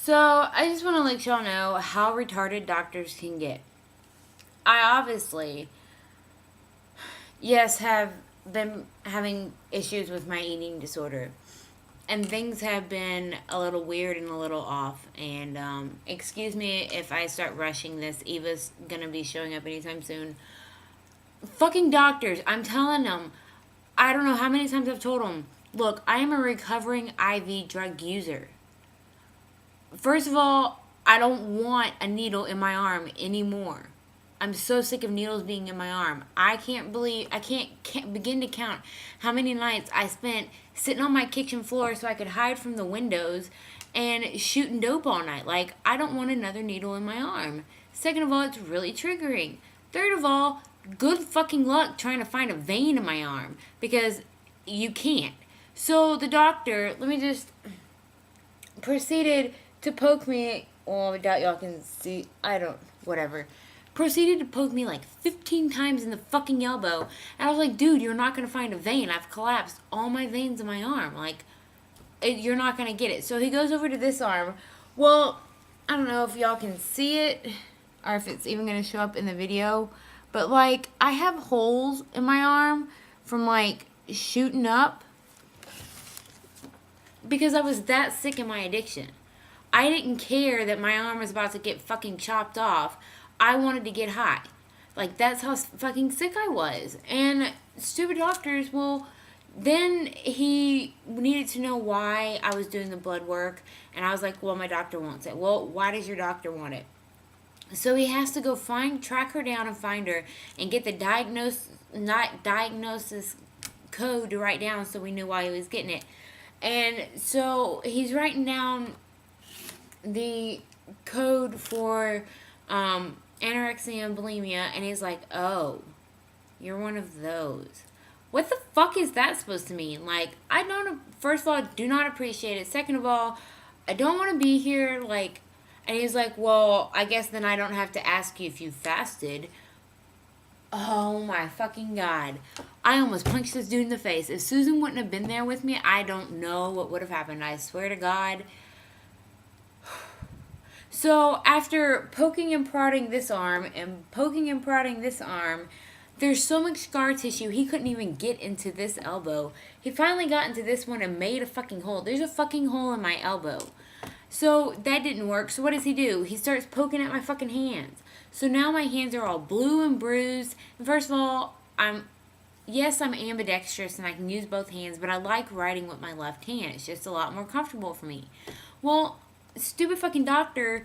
So, I just want to let y'all know how retarded doctors can get. I obviously, yes, have been having issues with my eating disorder. And things have been a little weird and a little off. And excuse me if I start rushing this. Eva's gonna be showing up anytime soon. Fucking doctors, I'm telling them. I don't know how many times I've told them. Look, I am a recovering IV drug user. First of all, I don't want a needle in my arm anymore. I'm so sick of needles being in my arm. I can't begin to count how many nights I spent sitting on my kitchen floor so I could hide from the windows and shooting dope all night. Like, I don't want another needle in my arm. Second of all, it's really triggering. Third of all, good fucking luck trying to find a vein in my arm because you can't. So the doctor, let me just proceeded to poke me. Well, I doubt y'all can see. Whatever. Proceeded to poke me like 15 times in the fucking elbow. And I was like, dude, you're not going to find a vein. I've collapsed all my veins in my arm. Like, you're not going to get it. So he goes over to this arm. Well, I don't know if y'all can see it or if it's even going to show up in the video. But, like, I have holes in my arm from, like, shooting up because I was that sick in my addiction. I didn't care that my arm was about to get fucking chopped off. I wanted to get high. Like, that's how fucking sick I was. And stupid doctors, well, then he needed to know why I was doing the blood work. And I was like, well, my doctor wants it. Well, why does your doctor want it? So he has to go track her down and find her and get the diagnosis code to write down so we knew why he was getting it. And so he's writing down the code for anorexia and bulimia, and he's like, oh, you're one of those. What the fuck is that supposed to mean? Like, I don't, first of all, do not appreciate it. Second of all, I don't want to be here, like, and he's like, well, I guess then I don't have to ask you if you fasted. Oh my fucking God. I almost punched this dude in the face. If Susan wouldn't have been there with me, I don't know what would have happened. I swear to God. So after poking and prodding this arm and poking and prodding this arm, there's so much scar tissue he couldn't even get into this elbow. He finally got into this one and made a fucking hole. There's a fucking hole in my elbow. So that didn't work. So what does he do? He starts poking at my fucking hands. So now my hands are all blue and bruised. And first of all, I'm ambidextrous and I can use both hands, but I like writing with my left hand. It's just a lot more comfortable for me. Well, stupid fucking doctor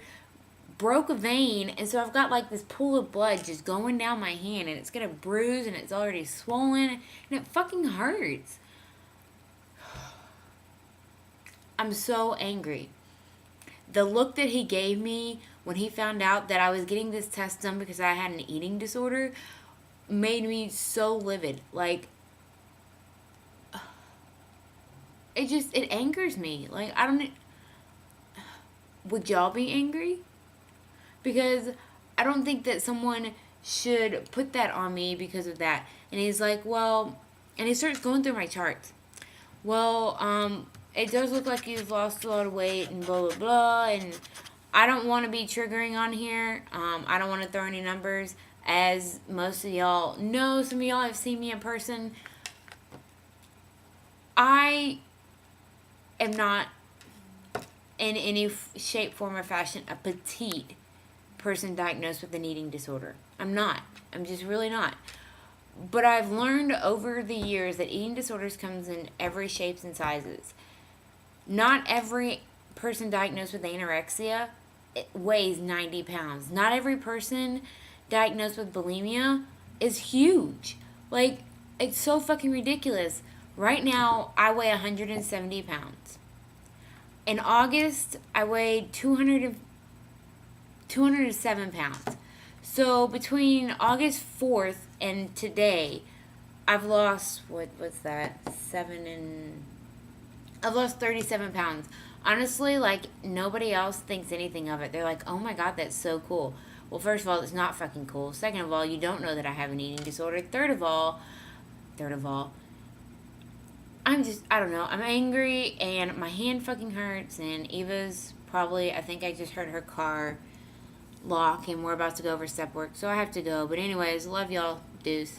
broke a vein, and so I've got like this pool of blood just going down my hand, and it's gonna bruise, and it's already swollen, and it fucking hurts. I'm so angry. The look that he gave me when he found out that I was getting this test done because I had an eating disorder made me so livid. Like, it angers me. Like, I don't. Would y'all be angry? Because I don't think that someone should put that on me because of that. And he's like, well, and he starts going through my charts. Well, it does look like you've lost a lot of weight and blah, blah, blah. And I don't want to be triggering on here. I don't want to throw any numbers. As most of y'all know, some of y'all have seen me in person. I am not in any shape, form, or fashion a petite person diagnosed with an eating disorder. I'm not. I'm just really not. But I've learned over the years that eating disorders comes in every shapes and sizes. Not every person diagnosed with anorexia weighs 90 pounds. Not every person diagnosed with bulimia is huge. Like, it's so fucking ridiculous. Right now, I weigh 170 pounds. In August, I weighed 207 pounds. So between August 4th and today, I've lost, what's that? I've lost 37 pounds. Honestly, like, nobody else thinks anything of it. They're like, oh my God, that's so cool. Well, first of all, it's not fucking cool. Second of all, you don't know that I have an eating disorder. Third of all, I don't know. I'm angry and my hand fucking hurts and Eva's Probably, I think I just heard her car lock, and we're about to go over step work, so I have to go. But anyways, love y'all. Deuce.